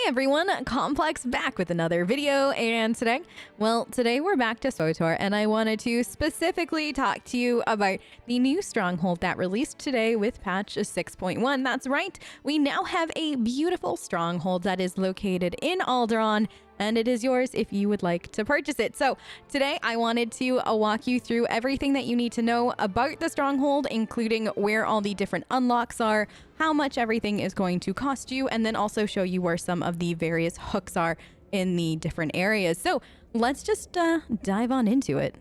everyone, Complex back with another video, and today we're back to SWTOR, and I wanted to specifically talk to you about the new stronghold that released today with patch 6.1. That's right, we now have a beautiful stronghold that is located in Alderaan, and it is yours if you would like to purchase it. So today I wanted to walk you through everything that you need to know about the stronghold, including where all the different unlocks are, how much everything is going to cost you, and then also show you where some of the various hooks are in the different areas. So let's just dive on into it.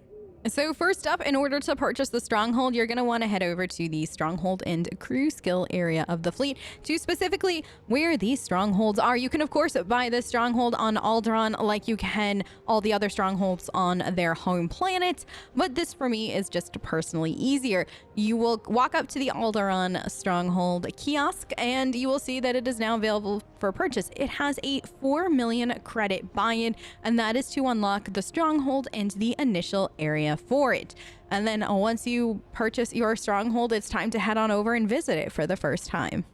So first up, in order to purchase the stronghold, you're going to want to head over to the stronghold and crew skill area of the fleet to specifically where these strongholds are. You can of course buy this stronghold on Alderaan like you can all the other strongholds on their home planet, but this for me is just personally easier. You will walk up to the Alderaan Stronghold kiosk and you will see that it is now available for purchase. It has a 4 million credit buy-in, and that is to unlock the stronghold and the initial area for it. And then once you purchase your stronghold, it's time to head on over and visit it for the first time.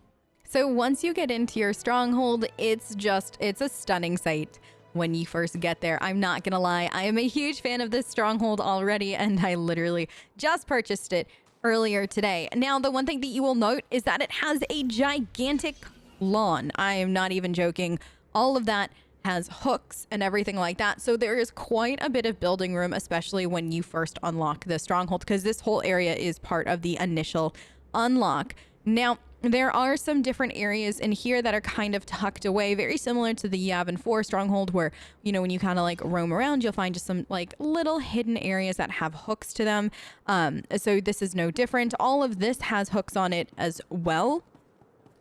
So once you get into your stronghold, it's a stunning sight when you first get there. I'm not gonna lie, I am a huge fan of this stronghold already, and I literally just purchased it earlier today. Now, the one thing that you will note is that it has a gigantic lawn. I am not even joking. All of that has hooks and everything like that. So there is quite a bit of building room, especially when you first unlock the stronghold, because this whole area is part of the initial unlock. Now, there are some different areas in here that are kind of tucked away, very similar to the Yavin 4 stronghold, where, you know, when you kind of like roam around, you'll find just some like little hidden areas that have hooks to them. So this is no different. All of this has hooks on it as well.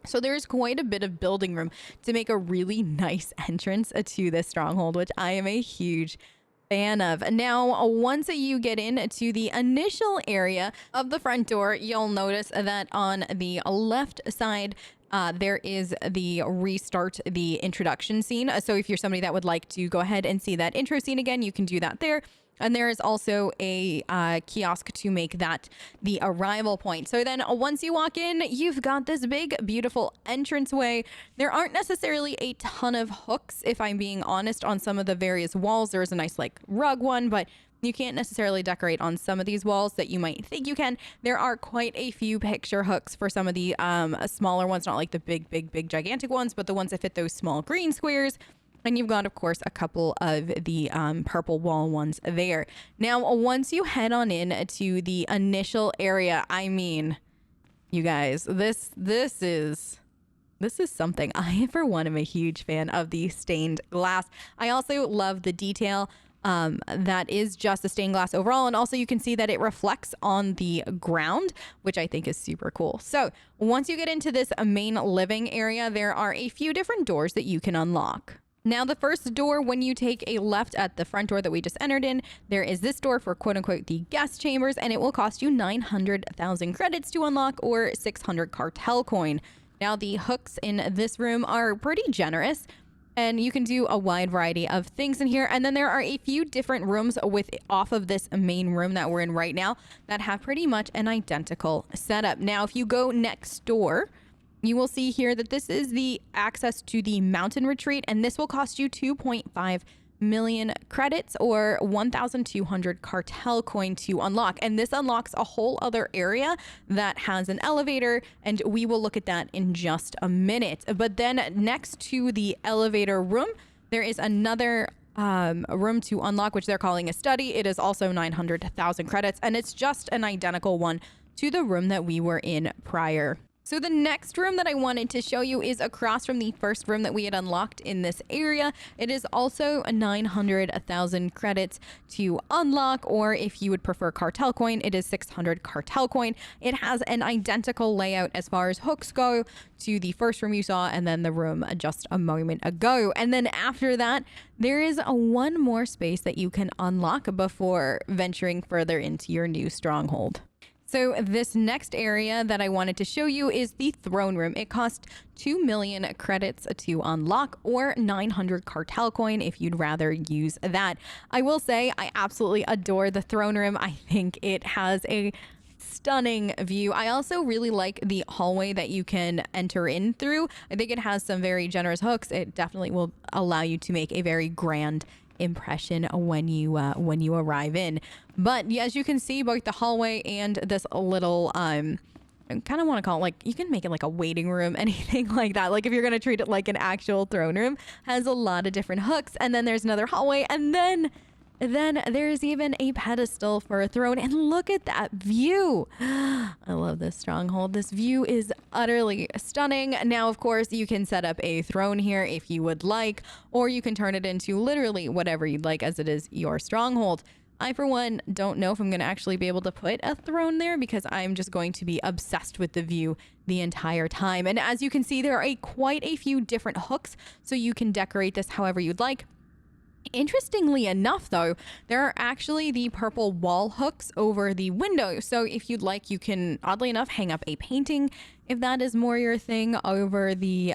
So there's quite a bit of building room to make a really nice entrance to this stronghold, which I am a huge fan of. Now, once you get into the initial area of the front door, you'll notice that on the left side, there is the restart the introduction scene. So if you're somebody that would like to go ahead and see that intro scene again, you can do that there. And there is also a kiosk to make that the arrival point. So then once you walk in, you've got this big, beautiful entranceway. There aren't necessarily a ton of hooks, if I'm being honest, on some of the various walls. There's a nice like rug one, but you can't necessarily decorate on some of these walls that you might think you can. There are quite a few picture hooks for some of the smaller ones, not like the big, gigantic ones, but the ones that fit those small green squares. And you've got, of course, a couple of the purple wall ones there. Now, once you head on in to the initial area, I mean, you guys, this is something. I, for one, am a huge fan of the stained glass. I also love the detail that is just the stained glass overall. And also you can see that it reflects on the ground, which I think is super cool. So once you get into this main living area, there are a few different doors that you can unlock. Now, the first door, when you take a left at the front door that we just entered in, there is this door for quote unquote the guest chambers, and it will cost you 900,000 credits to unlock, or 600 cartel coin. Now, the hooks in this room are pretty generous, and you can do a wide variety of things in here. And then there are a few different rooms off of this main room that we're in right now that have pretty much an identical setup. Now, if you go next door, you will see here that this is the access to the mountain retreat, and this will cost you 2.5 million credits, or 1,200 cartel coin to unlock. And this unlocks a whole other area that has an elevator, and we will look at that in just a minute. But then next to the elevator room, there is another room to unlock, which they're calling a study. It is also 900,000 credits, and it's just an identical one to the room that we were in prior. So the next room that I wanted to show you is across from the first room that we had unlocked in this area. It is also 900,000 credits to unlock, or if you would prefer cartel coin, it is 600 cartel coin. It has an identical layout as far as hooks go to the first room you saw, and then the room just a moment ago. And then after that, there is one more space that you can unlock before venturing further into your new stronghold. So this next area that I wanted to show you is the throne room. It costs 2 million credits to unlock, or 900 cartel coin if you'd rather use that. I will say I absolutely adore the throne room. I think it has a stunning view. I also really like the hallway that you can enter in through. I think it has some very generous hooks. It definitely will allow you to make a very grand impression when you arrive in. But as you can see, both the hallway and this little I kind of want to call it, like, you can make it like a waiting room, anything like that. Like if you're going to treat it like an actual throne room, has a lot of different hooks. And then there's another hallway, and then there's even a pedestal for a throne. And look at that view. I love this stronghold. This view is utterly stunning. Now, of course, you can set up a throne here if you would like, or you can turn it into literally whatever you'd like, as it is your stronghold. I, for one, don't know if I'm going to actually be able to put a throne there, because I'm just going to be obsessed with the view the entire time. And as you can see, there are quite a few different hooks, so you can decorate this however you'd like. Interestingly enough, though, there are actually the purple wall hooks over the window. So if you'd like, you can, oddly enough, hang up a painting, if that is more your thing, over the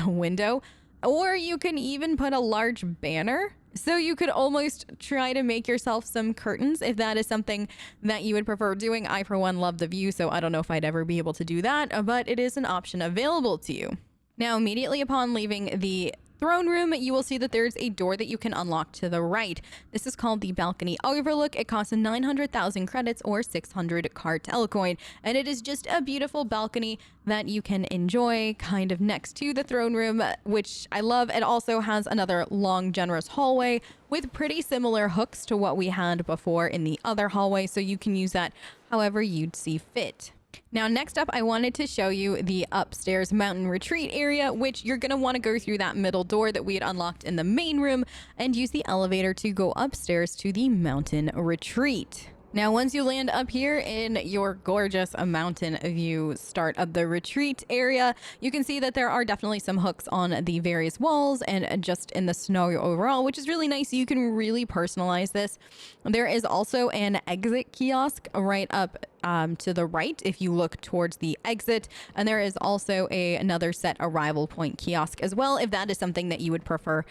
window. Or you can even put a large banner. So you could almost try to make yourself some curtains if that is something that you would prefer doing. I, for one, love the view, so I don't know if I'd ever be able to do that, but it is an option available to you. Now, immediately upon leaving the throne room, you will see that there's a door that you can unlock to the right. This is called the balcony overlook. It costs 900,000 credits or 600 cartel coin, and it is just a beautiful balcony that you can enjoy kind of next to the throne room, which I love. It also has another long, generous hallway with pretty similar hooks to what we had before in the other hallway, so you can use that however you'd see fit. Now, next up, I wanted to show you the upstairs mountain retreat area, which you're going to want to go through that middle door that we had unlocked in the main room and use the elevator to go upstairs to the mountain retreat. Now, once you land up here in your gorgeous mountain view start of the retreat area, you can see that there are definitely some hooks on the various walls and just in the snow overall, which is really nice. You can really personalize this. There is also an exit kiosk right up to the right if you look towards the exit, and there is also another set arrival point kiosk as well, if that is something that you would prefer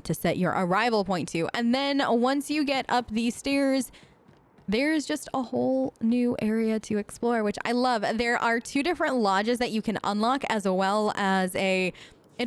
to set your arrival point to. And then once you get up these stairs, there's just a whole new area to explore, which I love. There are 2 different lodges that you can unlock, as well as it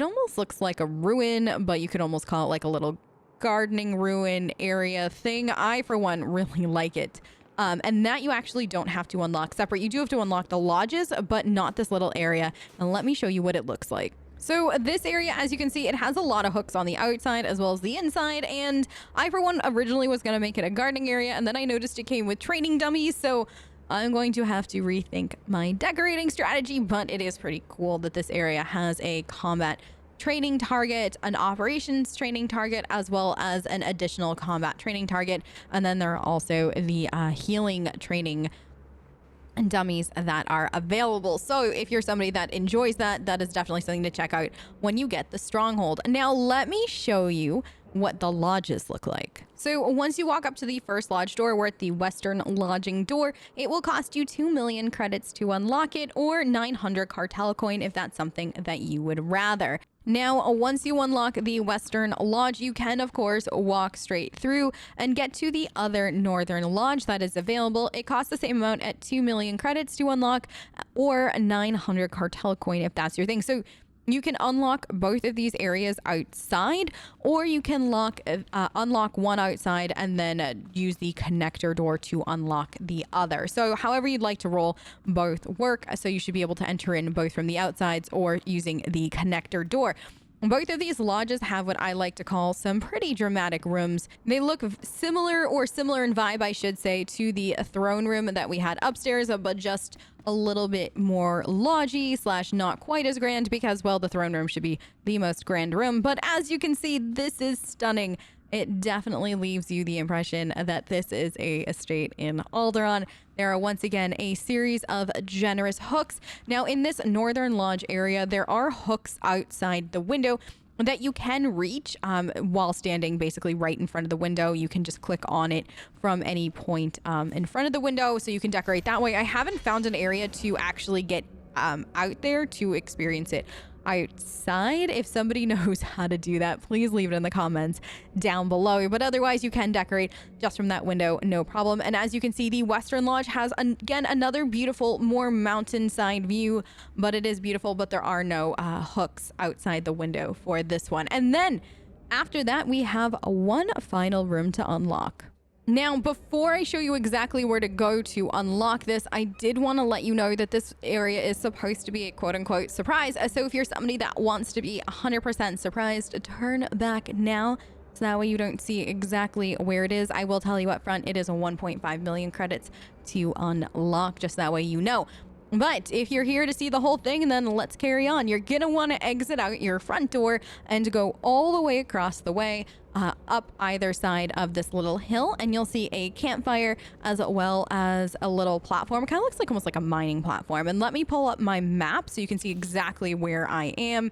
almost looks like a ruin, but you could almost call it like a little gardening ruin area thing. I, for one, really like it. And that you actually don't have to unlock separate. You do have to unlock the lodges, but not this little area. And let me show you what it looks like. So this area, as you can see, it has a lot of hooks on the outside as well as the inside. And I, for one, originally was going to make it a gardening area, and then I noticed it came with training dummies. So I'm going to have to rethink my decorating strategy, but it is pretty cool that this area has a combat training target, an operations training target, as well as an additional combat training target. And then there are also the healing training and dummies that are available. So if you're somebody that enjoys that, that is definitely something to check out when you get the stronghold. Now let me show you what the lodges look like. So once you walk up to the first lodge door, we're at the Western Lodging door. It will cost you 2 million credits to unlock it, or 900 cartel coin if that's something that you would rather. Now, once you unlock the Western Lodge, you can, of course, walk straight through and get to the other Northern Lodge that is available. It costs the same amount at 2 million credits to unlock, or 900 cartel coin if that's your thing. So you can unlock both of these areas outside, or you can unlock one outside and then use the connector door to unlock the other. So however you'd like to roll, both work. So you should be able to enter in both from the outsides or using the connector door. Both of these lodges have what I like to call some pretty dramatic rooms. They look similar in vibe, I should say, to the throne room that we had upstairs, but just a little bit more lodgy / not quite as grand, because, well, the throne room should be the most grand room. But as you can see, this is stunning. It definitely leaves you the impression that this is a estate in Alderaan. There are once again a series of generous hooks. Now in this Northern Lodge area, there are hooks outside the window that you can reach while standing basically right in front of the window. You can just click on it from any point in front of the window, so you can decorate that way. I haven't found an area to actually get out there to experience it outside. If somebody knows how to do that, please leave it in the comments down below. But otherwise, you can decorate just from that window, no problem. And as you can see, the Western Lodge has, again, another beautiful, more mountainside view, but it is beautiful, but there are no hooks outside the window for this one. And then after that, we have one final room to unlock. Now, before I show you exactly where to go to unlock this, I did want to let you know that this area is supposed to be a quote-unquote surprise. So if you're somebody that wants to be 100% surprised, turn back now. So that way you don't see exactly where it is. I will tell you up front, it is a 1.5 million credits to unlock, just that way you know. But if you're here to see the whole thing, then let's carry on. You're going to want to exit out your front door and go all the way across the way, up either side of this little hill, and you'll see a campfire as well as a little platform. It kind of looks like almost like a mining platform. And let me pull up my map so you can see exactly where I am.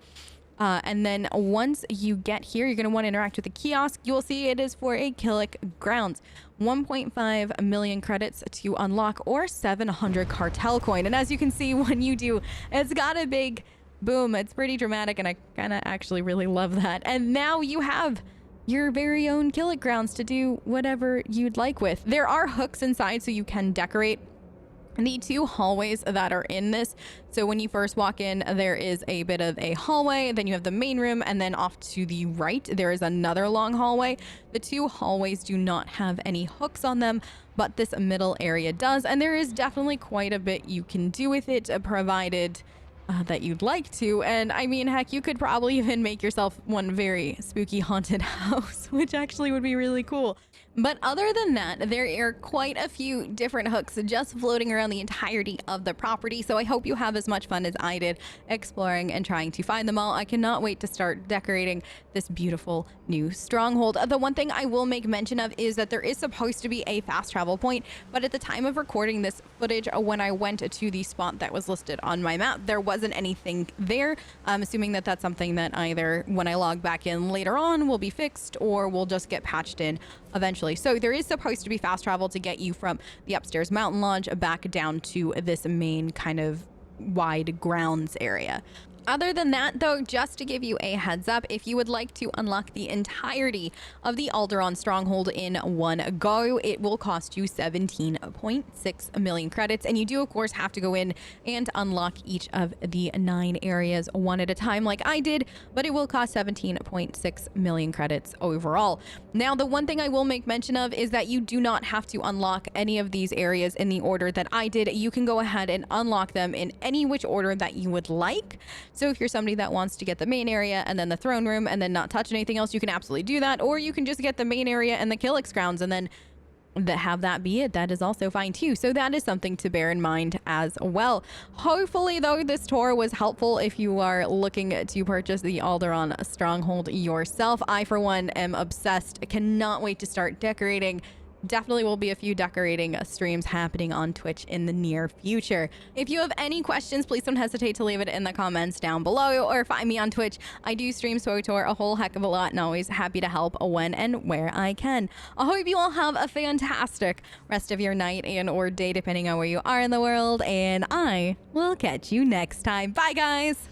And then once you get here, you're going to want to interact with the kiosk. You'll see it is for a Killick Grounds. 1.5 million credits to unlock, or 700 cartel coin. And as you can see, when you do, it's got a big boom. It's pretty dramatic, and I kind of actually really love that. And now you have your very own Killick Grounds to do whatever you'd like with. There are hooks inside so you can decorate the two hallways that are in this. So when you first walk in, there is a bit of a hallway, then you have the main room, and then off to the right there is another long hallway. The two hallways do not have any hooks on them, but this middle area does, and there is definitely quite a bit you can do with it, provided that you'd like to. And I mean, heck, you could probably even make yourself one very spooky haunted house, which actually would be really cool. But other than that, there are quite a few different hooks just floating around the entirety of the property. So I hope you have as much fun as I did exploring and trying to find them all. I cannot wait to start decorating this beautiful new stronghold. The one thing I will make mention of is that there is supposed to be a fast travel point, but at the time of recording this footage, when I went to the spot that was listed on my map, there wasn't anything there. I'm assuming that that's something that either when I log back in later on will be fixed, or will just get patched in eventually. So there is supposed to be fast travel to get you from the upstairs mountain lodge back down to this main kind of wide grounds area. Other than that, though, just to give you a heads up, if you would like to unlock the entirety of the Alderaan Stronghold in one go, it will cost you 17.6 million credits. And you do, of course, have to go in and unlock each of the 9 areas one at a time like I did, but it will cost 17.6 million credits overall. Now, the one thing I will make mention of is that you do not have to unlock any of these areas in the order that I did. You can go ahead and unlock them in any which order that you would like. So if you're somebody that wants to get the main area and then the throne room and then not touch anything else, you can absolutely do that. Or you can just get the main area and the Killick Grounds and then have that be it. That is also fine too. So that is something to bear in mind as well. Hopefully, though, this tour was helpful if you are looking to purchase the Alderaan Stronghold yourself. I, for one, am obsessed. I cannot wait to start decorating. Definitely will be a few decorating streams happening on Twitch in the near future. If you have any questions, please don't hesitate to leave it in the comments down below, or find me on Twitch. I do stream SWTOR a whole heck of a lot, and always happy to help when and where I can. I hope you all have a fantastic rest of your night and or day, depending on where you are in the world, and I will catch you next time. Bye, guys!